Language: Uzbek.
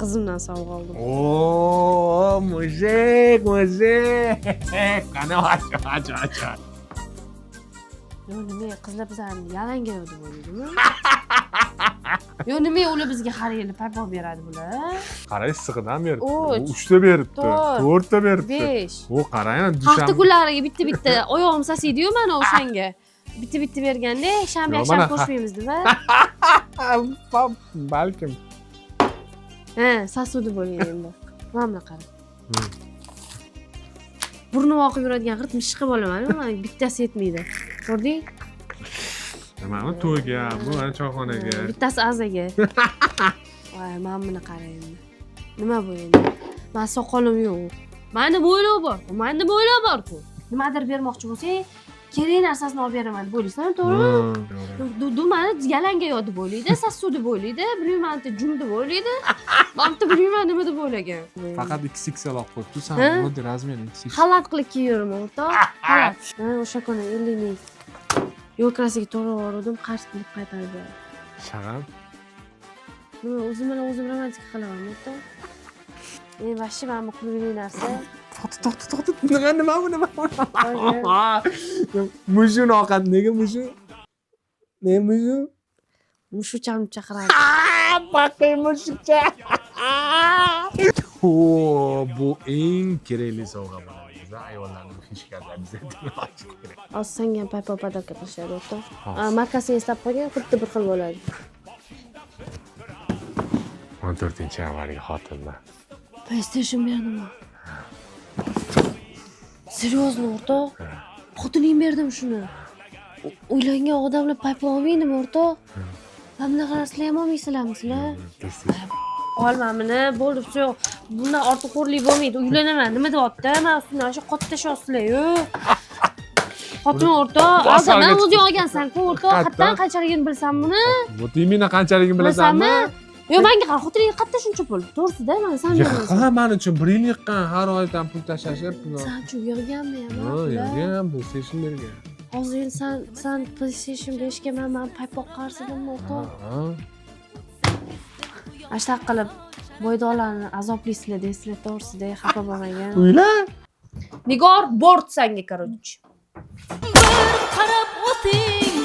qizimdan sovg'a oldim. Oo, mujik. Qani aç. Yo nima qizlar bizlarni yalanga deb o'ylaydimi? Yo nima ular bizga har yili paypoq beradi bular? Qara issig'idan beribdi. Uch, 3 ta beribdi. to'rt, 4 ta beribdi. 5. O qarang, Hafta kunlariga bitta oyog'im sasiydi-yu mana o'shanga. Bitta berganda shanba yakshanba ko'rishmaymiz deb. Balkim. Ha, sasuvdi bo'lgan endi. Mana qara. Burni oqib yuradigan qirtmishqi bo'laman, men bittasi yetmaydi. Ko'rding? Mana to'yga, bu mana choyxonaga. Bittasi azaga. Voy, men buni qarang endi. Nima bu endi? Men soqolim yo'q. Meni bo'ylab bor. Meni bo'ylab bor-ku. Nimadir bermoqchi bo'lsang, kerak narsasini olib beraman deb o'ylaysan, to'g'rimi? Du meni yalanga yo'q deb o'ylaydi, sassu deb o'ylaydi, bilmayman, jum deb o'ylaydi. Men bilmayman nima deb o'ylagan. Faqat XXL olib qo'yibdi, sen model razmeri XXL. Xalat qilib kiyiraman, o'rtoq. Xalat. Ha, o'sha kuni 50 ming. Yo'lkrasiga to'g'ri bordim, qarz qilib qaytarib berdim. Shag'al. Nima, o'zim bilan o'zim romantika qilaman, o'rtoq. Vashshi mana bu kulgili narsa. To'xta. Nima bu? Mushuni ovqat nega mushu? Ne mushu? Mushucham chaqiradi. Baqay mushukcha. O, bu eng kerakli sovg'a bo'ladi. Biz ayollarning fishkalari kerak. Hozir senga ham paypoq podarka qilishadi, o'rtoq. Markasini eslab qo'ygan, xuddi bir xil bo'ladi. 14-yanvarga xotinman. PlayStation berdimmi? Seriozmi, o'rtoq? Xotining berdim shuni. Uylangan odamlar paypoq olmaydimi, o'rtoq? Bunaqa narsalar ham olmaysizlarmi sizlar? Olman buni, bo'ldi, yo'q. Bundan ortiqxo'rlik bo'lmaydi. Uylanaman, nima deyapti? Men ustini shu qotib tashyapsizlar-yu. Xotin o'rtoq, men o'zing olgansan-ku, o'rtoq. Qatdan qanchaligini bilsam buni? Bu timina qanchaligini bilasanmi? Yo, menga qara, xotining qatta shuncha pul. To'g'risida, men san bermaysan. Ha, men uchun 1 yil yiqqan, har oydan pul tashlashib. Sen uchun yig'ganmi ham? Ha, yig'gan, PlayStation bergan. Hozir sen PlayStation berishga men paypoq qarsidimmi, o'rtoq? Ha. Ashta qilib boydoqlarni azoblisizlar deysizlar, to'g'risida, xafa bo'lmagan. Uyla. Nigor bort senga, короче. Qarab o'ting